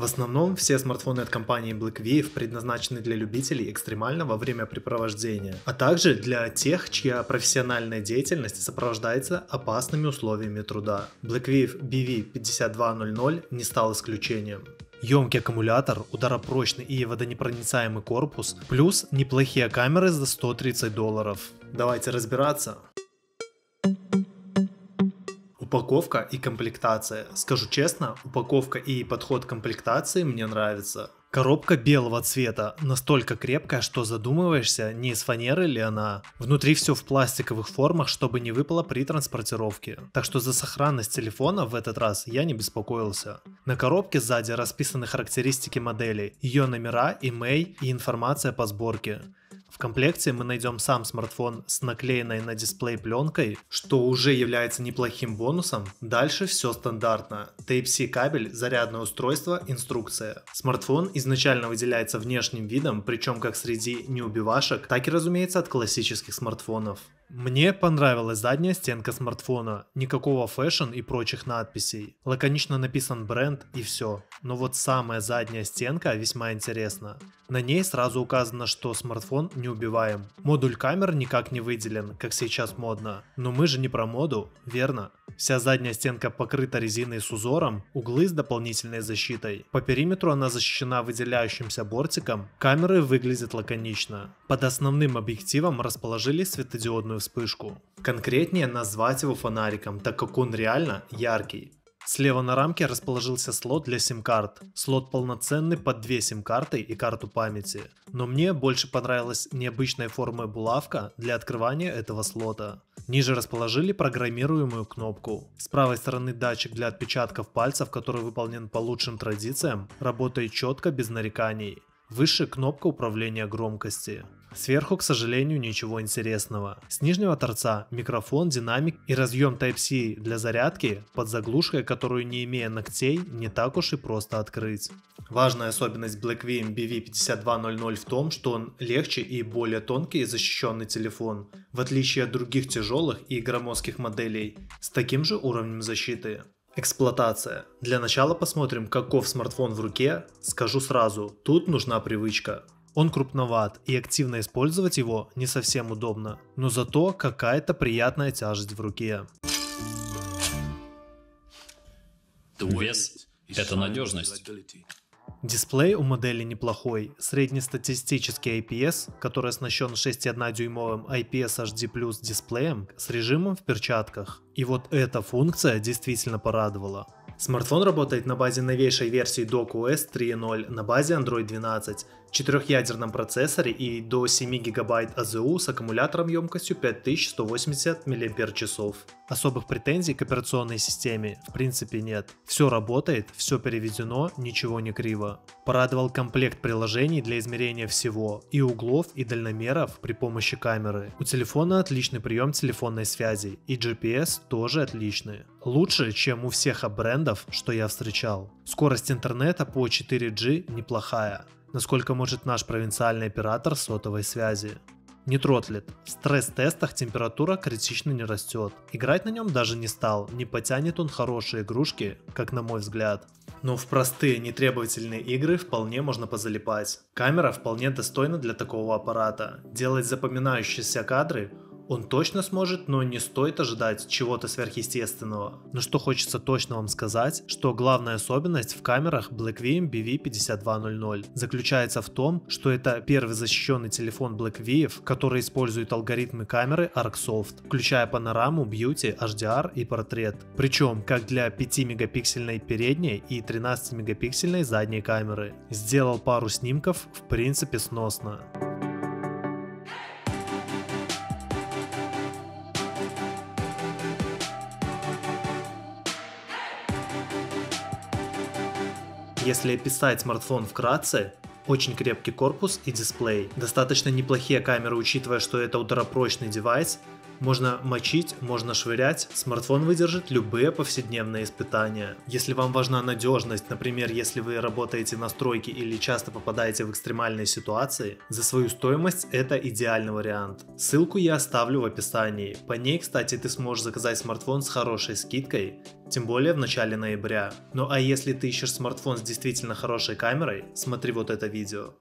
основном все смартфоны от компании Blackwave предназначены для любителей экстремального времяпрепровождения, а также для тех, чья профессиональная деятельность сопровождается опасными условиями труда. Blackwave BV5200 не стал исключением. Емкий аккумулятор, ударопрочный и водонепроницаемый корпус, плюс неплохие камеры за $130. Давайте разбираться. Упаковка и комплектация. Скажу честно, упаковка и подход к комплектации мне нравится. Коробка белого цвета, настолько крепкая, что задумываешься, не из фанеры ли она. Внутри все в пластиковых формах, чтобы не выпало при транспортировке. Так что за сохранность телефона в этот раз я не беспокоился. На коробке сзади расписаны характеристики модели, ее номера, имей и информация по сборке. В комплекте мы найдем сам смартфон с наклеенной на дисплей пленкой, что уже является неплохим бонусом. Дальше все стандартно. Type-C кабель, зарядное устройство, инструкция. Смартфон изначально выделяется внешним видом, причем как среди неубивашек, так и, разумеется, от классических смартфонов. Мне понравилась задняя стенка смартфона, никакого фэшн и прочих надписей. Лаконично написан бренд и все. Но вот самая задняя стенка весьма интересна. На ней сразу указано, что смартфон неубиваем. Модуль камер никак не выделен, как сейчас модно. Но мы же не про моду, верно? Вся задняя стенка покрыта резиной с узором, углы с дополнительной защитой. По периметру она защищена выделяющимся бортиком, камеры выглядят лаконично. Под основным объективом расположили светодиодную вспышку. Конкретнее назвать его фонариком, так как он реально яркий. Слева на рамке расположился слот для сим-карт. Слот полноценный под 2 сим-карты и карту памяти. Но мне больше понравилась необычной формы булавка для открывания этого слота. Ниже расположили программируемую кнопку. С правой стороны датчик для отпечатков пальцев, который выполнен по лучшим традициям, работает четко без нареканий. Выше кнопка управления громкости. Сверху, к сожалению, ничего интересного. С нижнего торца микрофон, динамик и разъем Type-C для зарядки под заглушкой, которую, не имея ногтей, не так уж и просто открыть. Важная особенность Blackwave BV5200 в том, что он легче и более тонкий и защищенный телефон, в отличие от других тяжелых и громоздких моделей с таким же уровнем защиты. Эксплуатация. Для начала посмотрим, каков смартфон в руке. Скажу сразу, тут нужна привычка. Он крупноват, и активно использовать его не совсем удобно, но зато какая-то приятная тяжесть в руке. Вес – это надежность. Дисплей у модели неплохой, среднестатистический IPS, который оснащен 6,1-дюймовым IPS HD+ дисплеем с режимом в перчатках. И вот эта функция действительно порадовала. Смартфон работает на базе новейшей версии DocOS 3.0 на базе Android 12, 4-ядерном процессоре и до 7 ГБ АЗУ с аккумулятором емкостью 5180 мАч. Особых претензий к операционной системе в принципе нет. Все работает, все переведено, ничего не криво. Порадовал комплект приложений для измерения всего, и углов, и дальномеров при помощи камеры. У телефона отличный прием телефонной связи, и GPS тоже отличный. Лучше, чем у всех брендов, что я встречал. Скорость интернета по 4G неплохая, насколько может наш провинциальный оператор сотовой связи. Не тротлит. В стресс-тестах температура критично не растет. Играть на нем даже не стал, не потянет он хорошие игрушки, как на мой взгляд. Но в простые нетребовательные игры вполне можно позалипать. Камера вполне достойна для такого аппарата. Делать запоминающиеся кадры он точно сможет, но не стоит ожидать чего-то сверхъестественного. Но что хочется точно вам сказать, что главная особенность в камерах Blackwave BV5200 заключается в том, что это первый защищенный телефон Blackwave, который использует алгоритмы камеры ArcSoft, включая панораму, бьюти, HDR и портрет. Причем как для 5-мегапиксельной передней и 13-мегапиксельной задней камеры. Сделал пару снимков в принципе сносно. Если описать смартфон вкратце, очень крепкий корпус и дисплей, достаточно неплохие камеры, учитывая, что это ударопрочный девайс, Можно мочить, можно швырять, смартфон выдержит любые повседневные испытания. Если вам важна надежность, например, если вы работаете на стройке или часто попадаете в экстремальные ситуации, за свою стоимость это идеальный вариант. Ссылку я оставлю в описании. По ней, кстати, ты сможешь заказать смартфон с хорошей скидкой, тем более в начале ноября. Ну а если ты ищешь смартфон с действительно хорошей камерой, смотри вот это видео.